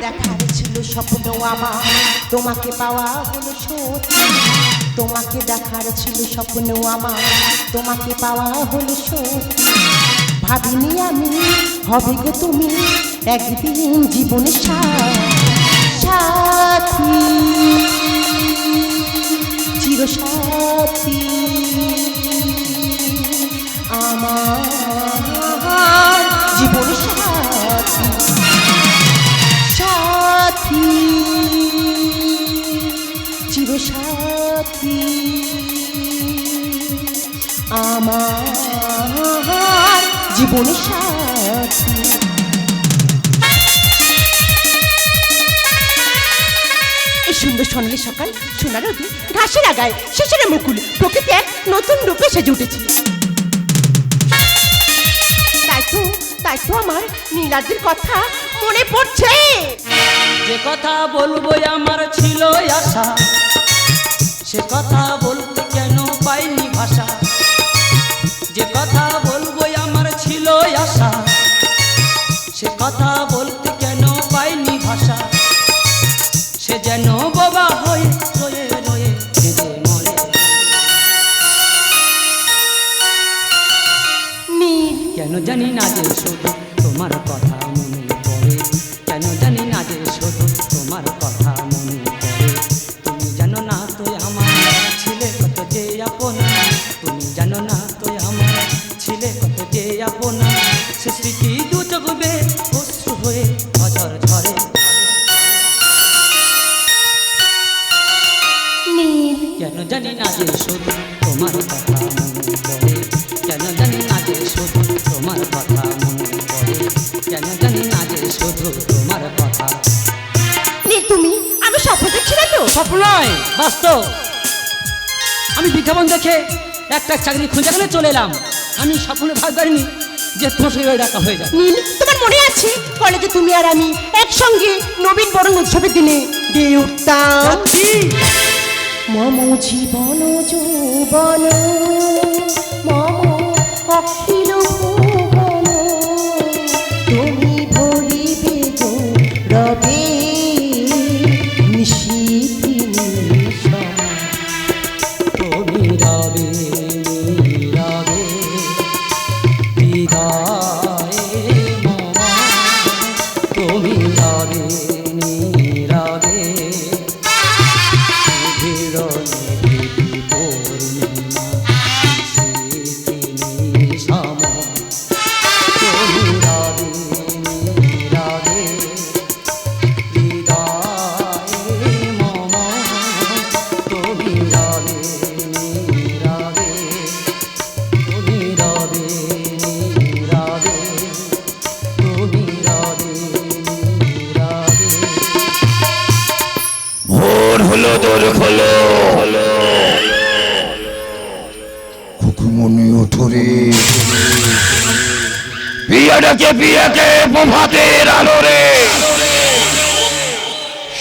দেখার ছিল স্বপ্ন আমার, তোমাকে পাওয়া হলো সত্যি। তোমাকে দেখার ছিল স্বপ্ন আমার, তোমাকে পাওয়া হলো সত্যি। ভাবিনি আমি হবে গো তুমি একদিন জীবনের সাথী, চিরসাথী আমার জীবনের সাথী, সাথী চিরসাথী আমার জীবনের সাথী। এই সুন্দর সোনালি সকাল, সোনার রোদে ঘাসের আগায় শিশিরের মুকুল, প্রকৃতি এক নতুন রূপে সেজে উঠেছে। তাই তো আমার নীলাদ্রির কথা মনে পড়ছে। যে কথা বলবো আমার ছিল আশা, সে কথা বলতে কেন পাইনি ভাষা। যে কথা বলবো আমার ছিল আশা, সে কথা বলতে কেন পাইনি ভাষা। সে যেন বোবা হয়ে রয়ে রয়ে কেঁদে মরে। কেন জানি না যে শুধু তোমার কথা মনে পড়ে, কেন জানি না যে শুধু তোমার কথা মনে পড়ে। তুমি জানো না তুই আমার ছিলে কত যে আপনা, তুমি জানো না তুই আমার ছিলে কত যে আপনা। সে স্মৃতি দু চোখ বে অশ্রু হয়ে অঝর ঝরে। কেন জানি না যে শুধু তোমার কথা মনে পড়ে, কেন জানি না যে শুধু তোমার কথা মনে পড়ে, কেন জানি না যে শুধু তোমার কথা। তুমি আমি স্বপ্ন দেখছি না তো? স্বপ্ন নয়, বাস্তব। আমি বিজ্ঞাপন দেখে একটা চাকরি খুঁজে গেলে চলে এলাম। আমি স্বপ্নে ভাব করিনি যে তোমার সঙ্গে দেখা হয়ে যায়। নীল, তোমার মনে আছে কলেজে তুমি আর আমি একসঙ্গে নবীন বরণ উৎসবের দিনে গেয়ে উঠতাম? মম জীবন যৌবন মম অখিল ভুবন, তুমি ভরিবে গো রবে নিশীথি নিশম। তুমি রবে রবে হৃদয়ে মম, তুমি রবে রবে খুকুমনি ওঠরে বিয়াটাকে বিয়াকে প্রভাতের আলোরে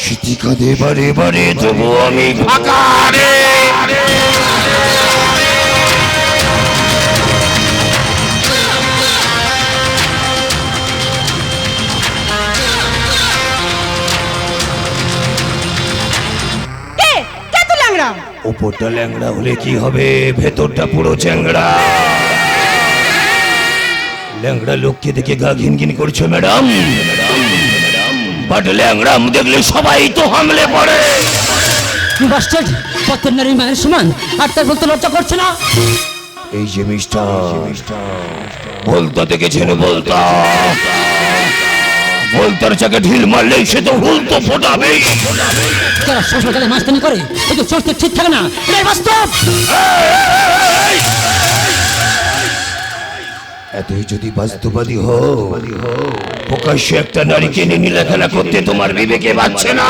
শীতি কাঁদে বারে বারে, তবু আমি ফাঁকা রে। উপরটা ল্যাংড়া হলে কি হবে, ভেতরটা পুরো চ্যাংড়া। ল্যাংড়া লোককে দেখে গা ঘিনঘিন করছো ম্যাডাম, বাট ল্যাংড়া দেখলে সবাই তো হামলে পড়ে। বাস্টার্ড, পথের নারী মায়ের সমান, আর তার বলতে লজ্জা করছে না? এই যে মিস্টার বলতা দেখেছেন, বলতা বলতার চাকে ঢিল মারলেই সে তো হুল তো ফোটাবেই। যারা সসকালে মাস্তানি করে এই তো চড়তে ঠিক থাকে না, এটাই বাস্তব। এতই যদি বাস্তববাদী হও, প্রকাশ্যে একটা নারীকে নিয়ে নীলাখেলা করতে তোমার বিবেকে বাঁচছে না?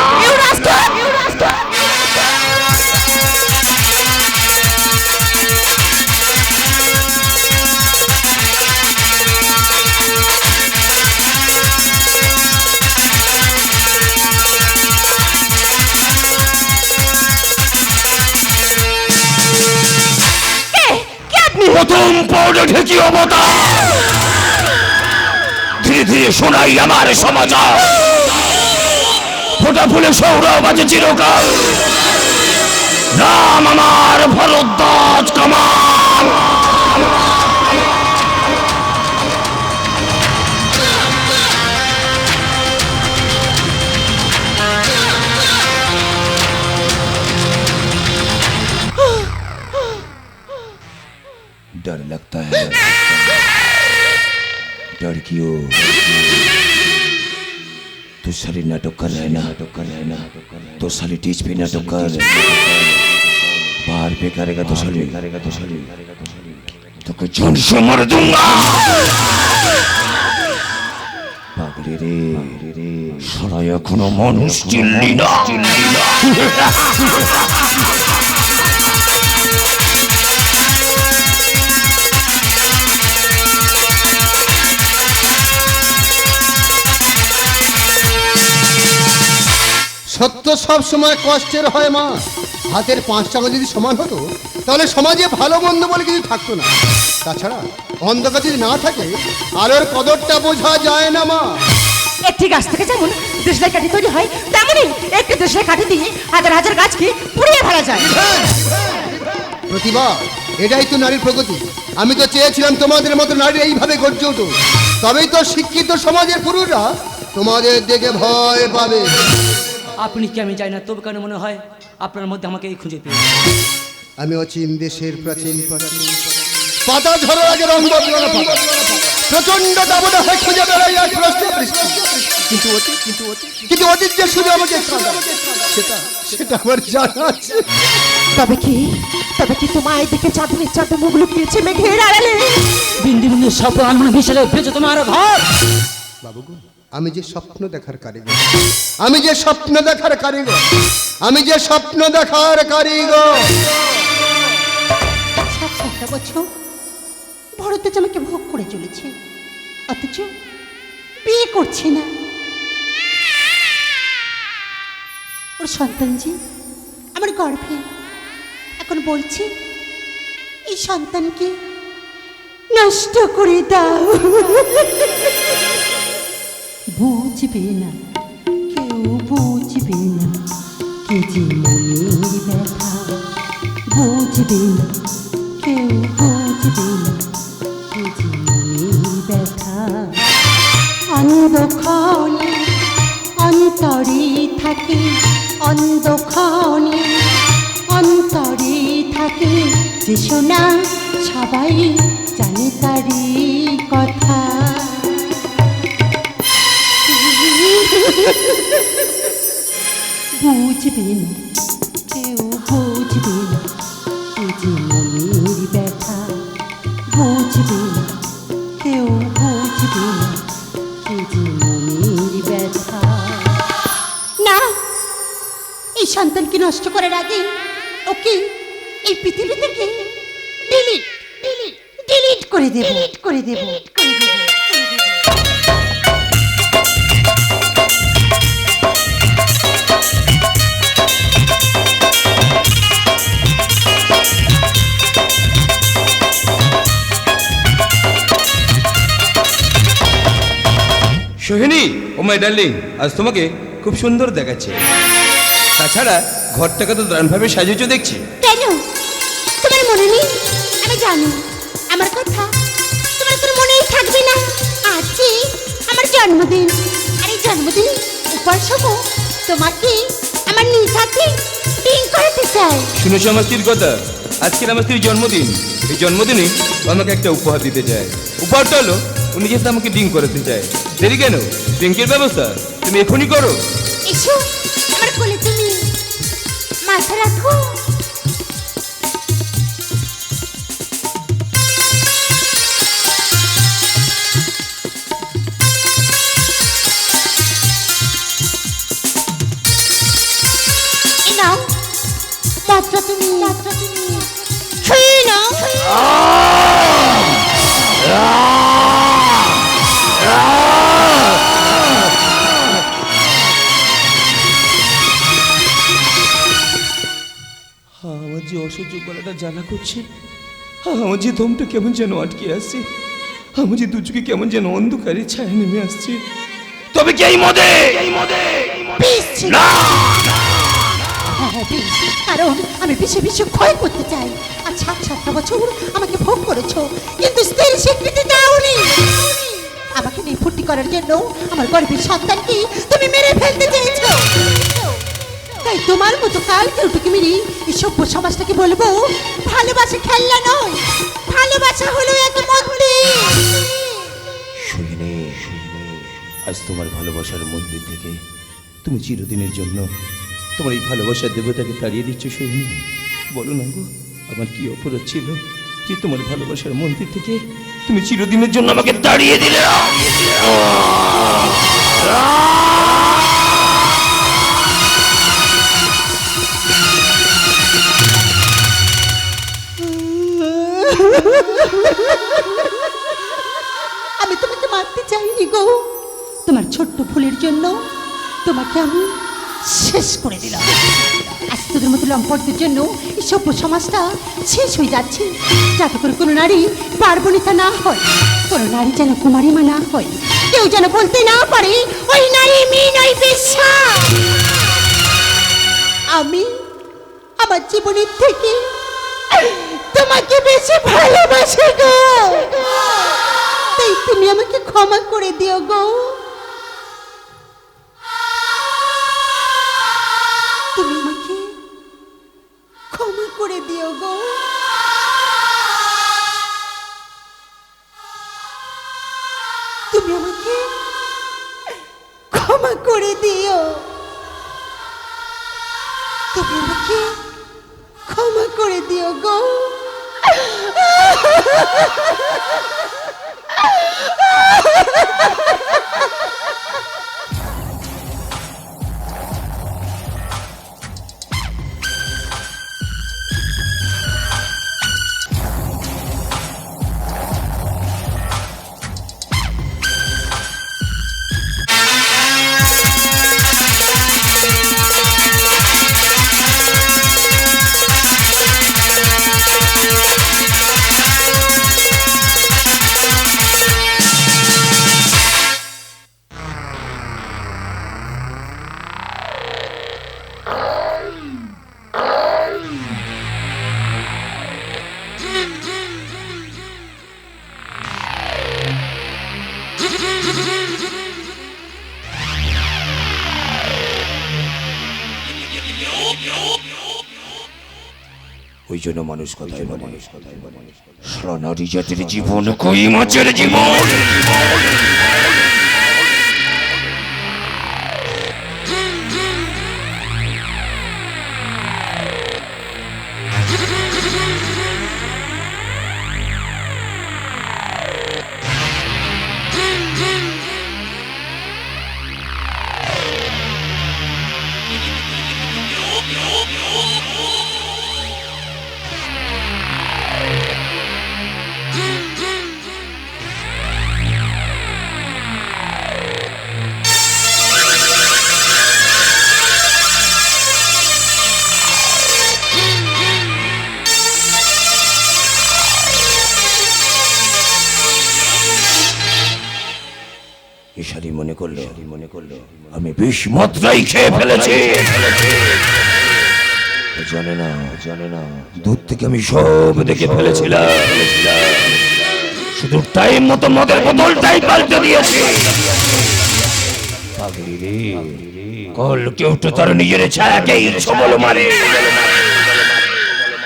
প্রথম পৌঁছে ঢেকি অবতার, ধীরে ধীরে শোনাই আমার সমাচার। ফোঁটা ফুলে সৌরভ আছে চিরকাল। নাম আমার ভরদ্বাজ কামাল। डर लगता है, डर क्यों? तू सारी नाटक कर रहे ना, तो साली टीच पे नाटक कर, बाहर पे करेगा तो साली तो कुछ जान से मर दूंगा। पागली रे सारा एखोनो मानुष चिल्ली ना। সত্য সব সময় কষ্টের হয় মা। হাতের পাঁচটা আঙুল যদি সমান হতো তাহলে সমাজে ভালো মন্দ বলে কিছু থাকতো না। তাছাড়া অন্ধকার যদি না থাকে আলোর কদরটা বোঝা যায় না মা। একটি গাছ থেকে যেমন দেশলাই কাঠি তৈরি হয়, তেমনই একটি দেশলাই কাঠি দিয়ে হাজার হাজার গাছকে পুড়িয়ে ফেলা যায়। প্রতিভা, এটাই তো নারীর প্রগতি। আমি তো চেয়েছিলাম তোমাদের মতো নারী এইভাবে গর্জে উঠুক, তবেই তো শিক্ষিত সমাজের পুরুষরা তোমাদের দেখে ভয় পাবে। আপনি কি আমি জানি না, তবু কেন মনে হয় আপনার মধ্যে আমাকে খুঁজে পেয়ে? আমি অচিন দেশের প্রাচীন পাতা ঝরার আগে রং বদলানো পাতা, প্রচন্ড দাবদাহ হয়ে খুঁজে বেড়াই এক প্রশ্ন বৃষ্টি। কিন্তু অতীত যে শুধু আমাকে সেটা আমার জানা আছে। তবে কি তোমায় দেখে চাঁদনি চাঁদ মুখ লুকিয়েছে মেঘের আড়ালে? বিন্দু বিন্দু সব আনমন মিশালে ভেজে তোমার ঘর। বাবুগো, আমি যে স্বপ্ন দেখার কারিগর, আমি যে স্বপ্ন দেখার কারিগর, আমি যে স্বপ্ন দেখার কারিগর। 7 বছর ভরদ্বাজ আমাকে ভোগ করে চলেছে, অথচ বিয়ে করছে না। ওর সন্তান যে আমার গর্ভে, এখন বলছি এই সন্তানকে নষ্ট করে দাও। বুঝবে না কেউ, বুঝবে না কে যে মনের ব্যথা, বুঝবে না কেউ, বুঝবে না কে যে মনের ব্যথা। অন্ধক্ষণে অন্তরে থাকে, অন্ধক্ষণে অন্তরে থাকে যে শোনা, সবাই জানে তারই কথা। বুঝবে না কেউ, বুঝবে না কে যে মনের ব্যথা, বুঝবে না কেউ, বুঝবে না কে যে মনের ব্যথা। না, এই সন্তানকে নষ্ট করার আগে ওকে এই পৃথিবী থেকে ডিলিট করে দেব। সোহিনী, ও মাই ডার্লিং, আজ তোমাকে খুব সুন্দর দেখাচ্ছে। তাছাড়া ঘরটাকে তো দারুণভাবে সাজিয়েছো দেখছি। কেন তোমার মনে নেই? আমি জানি আমার কথা তোমার কোনো মনেই থাকবে না। আজ আমার জন্মদিন, আর এই জন্মদিনে উপহারস্বরূপ তোমাকে আমার নিজ হাতে ডিং করাতে চাই। শুনেছো আমার স্ত্রীর কথা? আজকের আমার স্ত্রীর জন্মদিন। এই জন্মদিনে ও আমাকে একটা উপহার দিতে চায়। উপহারটা হলো উনি যেহেতু আমাকে ডিং করাতে চায়। দেরি কেন? ড্রিঙ্কের ব্যবস্থা তুমি এখনই করো। এসো আমার কোলে, তুমি মাথা রাখো। এই নাও মাত্রা, তুমি ছুঁয়ে নাও। আমার যে অসহ্য গলাটা জ্বালা করছে, আমার যে দমটা কেমন যেন আটকে আসছে, আমার যে দু চোখে কেমন যেন অন্ধকারে ছায়া নেমে আসছে। তবে কি এই মদে? বিষ ছিল। না, হ্যাঁ, বিষ। কারণ আমি বিষে বিষে ক্ষয় করতে চাই। আর 7 বছর আমাকে ভোগ করেছো, কিন্তু স্ত্রীর স্বীকৃতি দাওনি। আমাকে নিয়ে ফুর্তি করার জন্য আমার গর্ভের সন্তানকে তুমি মেরে ফেলতে চেয়েছো। তাই তোমার মতো কালকে উঠে মেরি এই সভ্য সমাজটাকে বলবো ভালোবাসা খেলনা নয়, ভালোবাসা হলো এক মন্দির। সোহিনী, আজ তোমার ভালোবাসার মন্দির থেকে তুমি চিরদিনের জন্য তোমার এই ভালোবাসার দেবতাকে তাড়িয়ে দিচ্ছ। সোহিনী, বলো না গো, আমার কি অপরাধ ছিল যে তোমার ভালোবাসার মন্দির থেকে তুমি চিরদিনের জন্য আমাকে তাড়িয়ে দিলে? আমি তোমাকে মারতে চাইনি গো, তোমার ছোট্ট ভুলের জন্য তোমাকে আমি শেষ করে দিলাম। আজ তোদের মতো লম্পটদের জন্য এই সভ্য সমাজটা শেষ হয়ে যাচ্ছে। যাতে করে কোনো নারী পার্বণিতা না হয়, কোনো নারী যেন কুমারীমা না হয়, কেউ যেন বলতে না পারে ওই নারী মেয়ে নয়, বেশ্যা। আমি আমার জীবনের থেকে তোমাকে বেশি ভালোবাসি গো, তাই তুমি আমাকে ক্ষমা করে দিও গো। তুমি আমাকে ক্ষমা করে দিও গো। তুমি আমাকে ক্ষমা করে দিও। তুমি আমাকে ক্ষমা করে দিও গো। ওই জন্য মানুষ কথায় বলে, সারা নারী জাতির জীবন কই মাছের জীবন। ঈশানী মনে করলো আমি বিষ মাত্রায় খেয়ে ফেলেছি। জানে না দূর থেকে আমি সব দেখে ফেলেছিলাম। শুধু টাইম মতো মদের বোতলটাই পাল্টে দিয়েছি। পাগলি রে, কল কেউ তো তার নিজের ছায়াকেই ছবল মারে।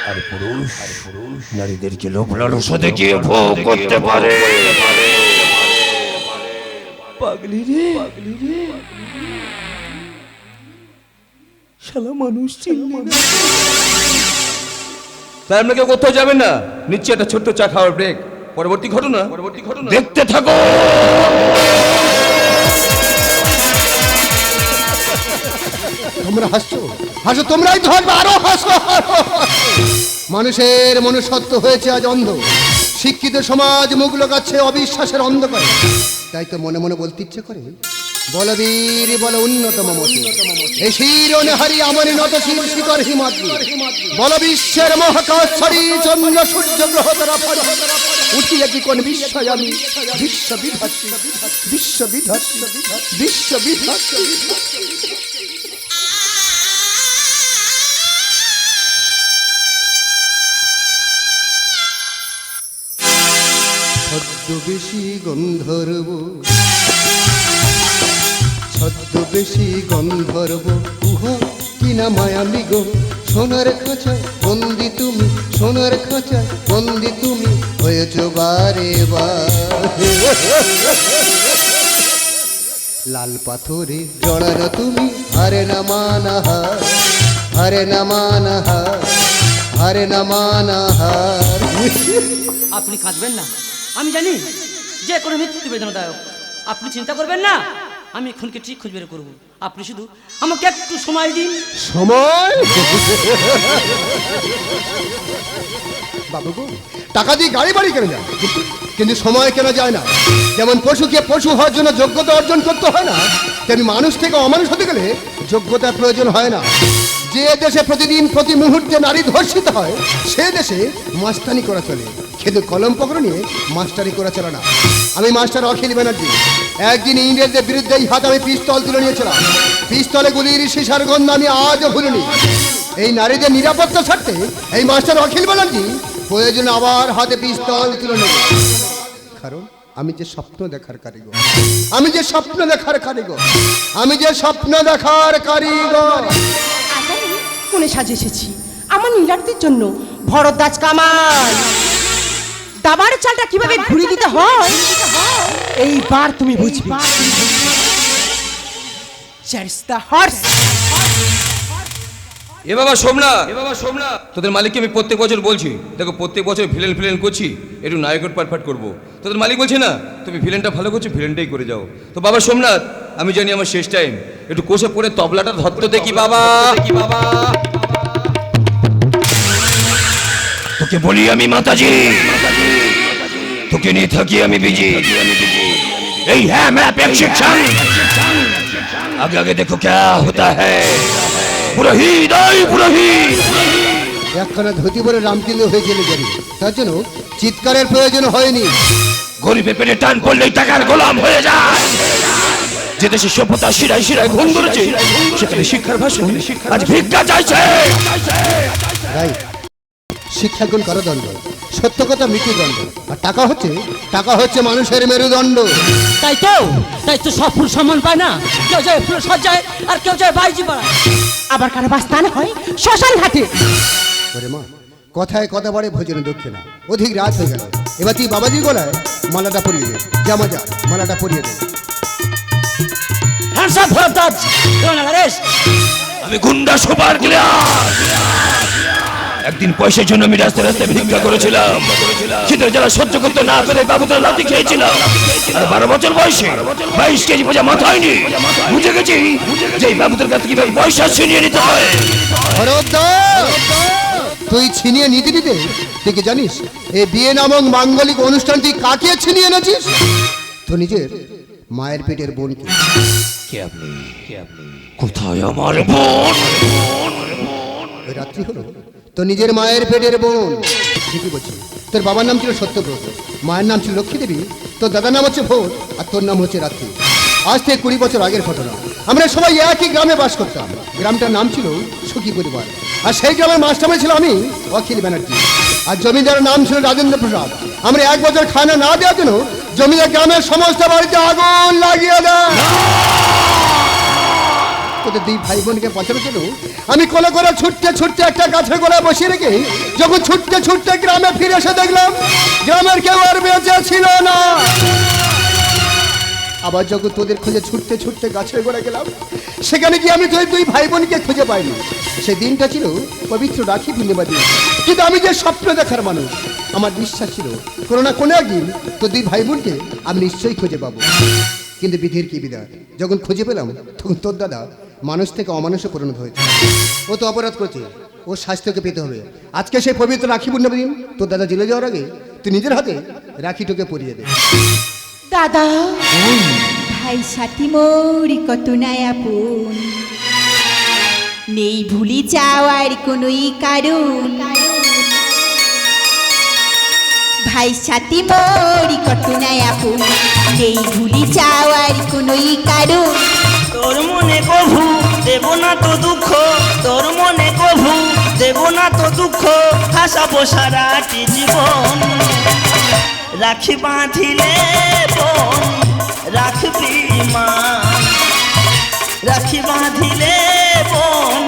আর পুরুষ নারীদেরকে লোভ লালসা দেখিয়ে ভোগ করতে পারে। পাগলি রে, শালা মানুষ চিনলি না। তাই আমরা কেউ কোথাও যাবেন না, নিচ্ছে একটা ছোট্ট চা খাওয়ার ব্রেক। পরবর্তী ঘটনা দেখতে থাকো। তোমরা হাসছো, তোমরাই তো হাসবে, আরো হাসো। মানুষের মনুষ্যত্ব হয়েছে আজ অন্ধ। শিক্ষিত সমাজ মুখ লোকাচ্ছে অবিশ্বাসের অন্ধকারে। তাই তো মনে মনে বলতে ইচ্ছে করে, বলবীর বল উন্নতম মতি, এ শিরোনহারি আমরি নত শির হিমাদ্রি, বল বিশ্বের মহাকাশ ছাড়ি চন্দ্র সূর্য গ্রহ তারা উঠিয়াছি কোন বিস্ময় আমি বিশ্ববিধাত্রী বিশ্ববিধাত্রী বিশ্ববিধাত্রী। ছদ্মবেশী গন্ধর্ব ছদ্মবেশী গন্ধর্ব উহ কিনা মায়ামি গো সোনার খাঁচায় বন্দি তুমি সোনার খাঁচায় বন্দি তুমি হয়েছ বারে বারে লাল পাথরে জড়ানো তুমি হারে না মানাহার হারে না মানাহার হারে না মানাহার। আপনি কাঁদবেন না, আমি জানি যে কোনো মৃত্যু বেদনাদায়ক। আপনি চিন্তা করবেন না, আমি এখনকে ঠিক খুঁজে বের করবো। আপনি শুধু আমাকে একটু সময় দিন। সময় বাবু গো, টাকা দিয়ে গাড়ি বাড়ি কেনা যায় কিন্তু সময় কেনা যায় না। যেমন পশুকে পশু হওয়ার জন্য যোগ্যতা অর্জন করতে হয় না, তেমনি মানুষ থেকে অমানুষ হতে গেলে যোগ্যতার প্রয়োজন হয় না। যে দেশে প্রতিদিন প্রতি মুহূর্তে নারী ধর্ষিত হয় সে দেশে মাস্তানি করা চলে, কিন্তু কলম পকড় নিয়ে মাস্টারি করা চলে না। আমি মাস্টার অখিল ব্যানার্জি। একদিন ইংরেজদের বিরুদ্ধে এই হাতে আমি পিস্তল তুলে নিয়েছিলাম। পিস্তলে গুলির শিশার গন্ধ আমি আজও ভুলিনি। এই নারীদের নিরাপত্তা ছাড়তে এই মাস্টার অখিল ব্যানার্জি প্রয়োজনে আবার হাতে পিস্তল তুলে নেব, কারণ আমি যে স্বপ্ন দেখার কারিগর, আমি যে স্বপ্ন দেখার কারিগর, আমি যে স্বপ্ন দেখার কারিগর। কোনে সাজে এসেছি আমার নীলার্তির জন্য। ভরদ্বাজ কামাল, দাবার চালটা কিভাবে ঘুরিয়ে দিতে হয় এইবার তুমি বুঝবে। That's the horse. এ বাবা সোমনাথ, তোদের মালিককে আমি প্রত্যেক বছর বলছি, দেখো প্রত্যেক বছর ভিলেন করছি, একটু নায়কের পারফাট করবো। তোদের মালিক বলছে না তুমি ভিলেনটা ভালো করছো, ভিলেনটাই করে যাও। তো বাবা সোমনাথ, আমি জানি আমার শেষ টাইম, একটু কোষে পড়ে তবলাটা ধরতে দেখি বাবা। তোকে বলি আমি মাতাজি, তোকে নিয়ে থাকি আমি বিজি। এই হ্যাঁ মেরা প্রেসক্রিপশন, আগে আগে দেখো क्या होता है। পুরোহিত, এই পুরোহিত, একখানা ধুতি পরে রামচন্দ্র হয়েছিল জানি, তার জন্য চিৎকারের প্রয়োজন হয়নি। গরিবের পেটে টান পড়লেই টাকার গোলাম হয়ে যায়। যে দেশে সভ্যতা শিরায় শিরায় ঘুম ধরেছে, সেখানে শিক্ষার ভাষণ আজ ভিক্ষা চাইছে। শিক্ষা গুণ কারাদণ্ড, সত্য কথা মৃত্যুদণ্ড, আর টাকা হচ্ছে মানুষের মেরুদণ্ড। তাই তো সব ফুল সমান পায় না, কেউ যায় ফুল সজ্জায় আর কেউ যায় বাইজি পাড়ায়। আবার কারো বাস্তান হয় শ্মশান ঘাটে। ওরে মা, কথায় কথা বাড়ে ভোজনে দক্ষিণা, অধিক রাত হয়ে গেল। এবার তুই বাবাজির গলায় মালাটা পরিয়ে দে, জামা যা মালাটা পরিয়ে দে। হ্যান্ডস আপ ভরদ্বাজ, আমি গুন্ডা সুপার ক্লিয়ার। একদিন পয়সার জন্য আমি রাস্তায় রাস্তায় ভিক্ষা করেছিলাম, শীতের যারা সহ্য করতে না পেরে বাবুদের লাথি খেয়েছিলাম। আর 12 বছর বয়সে 22 কেজি বোঝা মাথায় নি, বুঝে গেছি যে বাবুদের কাছে কিভাবে পয়সা ছিনিয়ে নিতে হয়। তুই ছিনিয়ে নিতে তুই কি জানিস এই বিয়ে নামক মাঙ্গলিক অনুষ্ঠানটি কাকে ছিনিয়ে এনেছিস? তো নিজের মায়ের পেটের বোনকে। কে আপনি? কোথায় আমার বোন? ওই রাত্রি হলো তো নিজের মায়ের পেটের বোন। ঠিকই বলছি, তোর বাবার নাম ছিল সত্যব্রত, মায়ের নাম ছিল লক্ষ্মী দেবী, তোর দাদার নাম হচ্ছে ভোর, আর তোর নাম হচ্ছে রাত্রি। আজ থেকে 20 বছর আগের ঘটনা। আমরা সবাই একই গ্রামে বাস করতাম। গ্রামটার নাম ছিল সুখী পরিবার, আর সেই গ্রামের মাস্টারমশাই ছিল আমি অখিল ব্যানার্জি, আর জমিদারের নাম ছিল রাজেন্দ্র প্রসাদ। আমরা 1 বছর খানা না দেওয়ার জন্য জমিদার গ্রামের সমস্ত বাড়িতে আগুন লাগিয়ে দেয়। তোদের 2 ভাই বোনকে বাঁচানোর জন্য আমি কোলে করে ছুটতে একটা গাছের গোড়ায় বসিয়ে রেখে যখন ছুটতে গ্রামে ফিরে এসে দেখলাম গ্রামের কেউ আর বেঁচে ছিল না। আবার যখন তোদের খুঁজে ছুটতে গাছের গোড়ায় গেলাম, সেখানে গিয়ে আমি তোদের 2 ভাই বোনকে খুঁজে পাইনি। সেই দিনটা ছিল পবিত্র রাখি পূর্ণিমা দিন। কিন্তু আমি যে স্বপ্ন দেখার মানুষ, আমার বিশ্বাস ছিল কোনো না কোনো একদিন তোর 2 ভাই বোনকে আমি নিশ্চয়ই খুঁজে পাবো। কিন্তু বিধির কি বিধান, যখন খুঁজে পেলাম তখন তোর দাদা মানুষ থেকে অমানুষে পরিণত হয়েছে। ও তো অপরাধ করেছে, ও শাস্তিকে পেতে হবে। আজকে সেই পবিত্র রাখি পূর্ণিমা দিন, তোর দাদা জেলে যাওয়ার আগে তুই নিজের হাতে রাখিটোকে পরিয়ে দে। দাদা, ভাই সাথী মোরি কত নায়াপন, নেই ভুলি যাওয়ার কোনোই কারণ। ভাই সাথী মোরি কত নাই আপন, নেই ভুলি যাওয়ার কোনোই কারণ। তোর মনে কভু দেব না তো দুঃখ, তোর মনে কভু দেব না তো দুঃখ, হাসাবো সারাটি জীবন। রাখি বাঁধিলে বোন রাখবি মা, রাখি বাঁধিলে বোন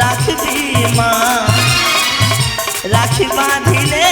রাখবি মা, রাখি বাঁধিলে